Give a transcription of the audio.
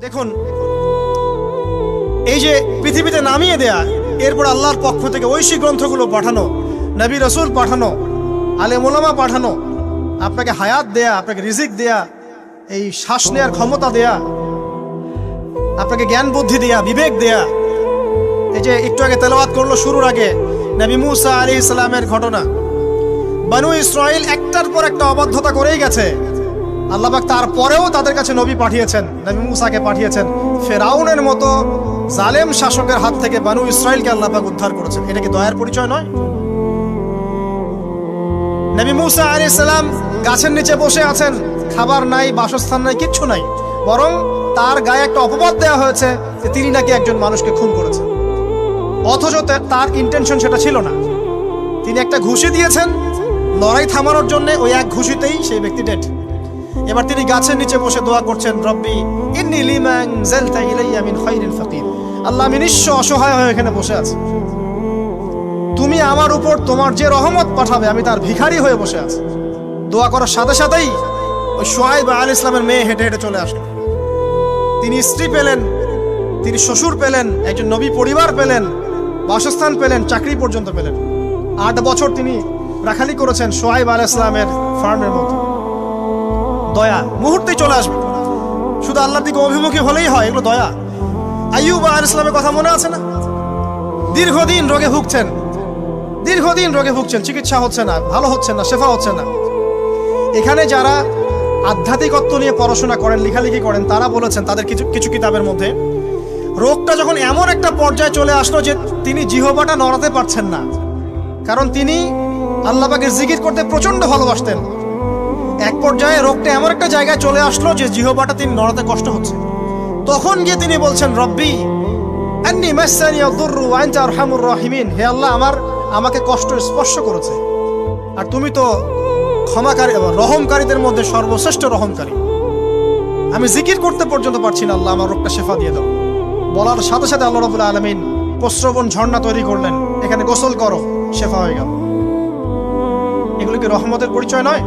দেখুন, এই যে পৃথিবীতে নামিয়ে দেয়া, এরপর আল্লাহর পক্ষ থেকে ঐশী গ্রন্থগুলো পাঠানো, নবী রসুল পাঠানো, আলেম ওলামা পাঠানো, আপনাকে হায়াত দেয়া, আপনাকে রিজিক দেয়া, এই শ্বাস নেয়ার ক্ষমতা দেয়া, আপনাকে জ্ঞান বুদ্ধি দেয়া, বিবেক দেয়া। এই যে একটু আগে তেলাওয়াত করলো শুরুর আগে নবী মুসা আলাইহিস সালামের ঘটনা। বনু ইসরাইল একটার পর একটা অবাধ্যতা করেই গেছে। আল্লাহ পাক তারপরেও তাদের কাছে নবী পাঠিয়েছেন, নবী মুসাকে পাঠিয়েছেন। ফেরাউনের মতো জালেম শাসকের হাত থেকে বনু ইসরাইলকে আল্লাহ পাক উদ্ধার করেছেন। এটা কি দয়ার পরিচয় নয়? নবী মুসা আলাইহিস সালাম গাছের নিচে বসে আছেন, খাবার নাই, বাসস্থান নাই, কিচ্ছু নাই, বরং তার গায়ে একটা অপবাদ দেওয়া হয়েছে যে তিনি নাকি একজন মানুষকে খুন করেছেন। অথচ তার ইন্টেনশন সেটা ছিল না। তিনি একটা ঘুষি দিয়েছেন লড়াই থামানোর জন্য, ওই এক ঘুষিতেই সেই ব্যক্তি ডেড। এবার তিনি গাছের নিচে বসে দোয়া করছেন, রব্বি ইন্নী লিমা আনজালতা ইলাইয়া মিন খায়রিন ফাকির। আল্লাহ, আমি নিঃস্ব অসহায় হয়ে এখানে বসে আছি, তুমি আমার উপর তোমার যে রহমত পাঠাবে আমি তার ভিখারি হয়ে বসে আছি। দোয়া করার সাথে সাথেই ওই শুআয়ব আলাইহিস সালামের মেয়ে হেঁটে হেঁটে চলে আসলো। তিনি স্ত্রী পেলেন, তিনি শ্বশুর পেলেন, একজন নবী পরিবার পেলেন, বাসস্থান পেলেন, চাকরি পর্যন্ত পেলেন। 8 বছর তিনি রাখালি করেছেন শুআয়ব আলাইহিস সালামের ফার্মের মধ্যে। দয়া মুহূর্তেই চলে আসবে, শুধু আল্লাহর দিকে অভিমুখী হলেই হয়, এগুলো দয়া। আইয়ুব আলাইহিস সালামের কথা মনে আছে না? দীর্ঘদিন রোগে ভুগছেন, চিকিৎসা হচ্ছে না, ভালো হচ্ছে না, শেফা হচ্ছে না। এখানে যারা আধ্যাত্মিকত্ব নিয়ে পড়াশোনা করেন, লেখালেখি করেন, তারা বলেছেন তাদের কিছু কিতাবের মধ্যে, রোগটা যখন এমন একটা পর্যায়ে চলে আসলো যে তিনি জিহ্বাটা নড়াতে পারছেন না, কারণ তিনি আল্লাহ পাকের জিকির করতে প্রচন্ড ভালোবাসতেন। এক পর্যায়ে রোগটা এমন একটা জায়গায় চলে আসলো যে জিহ্বাটা তিনি নড়াতে কষ্ট হচ্ছে। তখন গিয়ে তিনি বলছেন, রব্বি আন্নী মাসসানি আদ-দুররু ওয়া আনতা আরহামুর রাহিমিন। হে আল্লাহ, আমাকে কষ্ট স্পর্শ করেছে, আর তুমি তো ক্ষমাকারী এবং রহমকারীদের মধ্যে সর্বশ্রেষ্ঠ রহমকারী। আমি জিকির করতে পর্যন্ত পারছি না, আল্লাহ আমার রোগটা শেফা দিয়ে দাও। বলার সাথে সাথে আল্লাহ রাব্বুল আলামিন প্রস্রবণ ঝর্ণা তৈরি করলেন, এখানে গোসল করো, শেফা হয়ে গেল। এগুলো কি রহমতের পরিচয় নয়?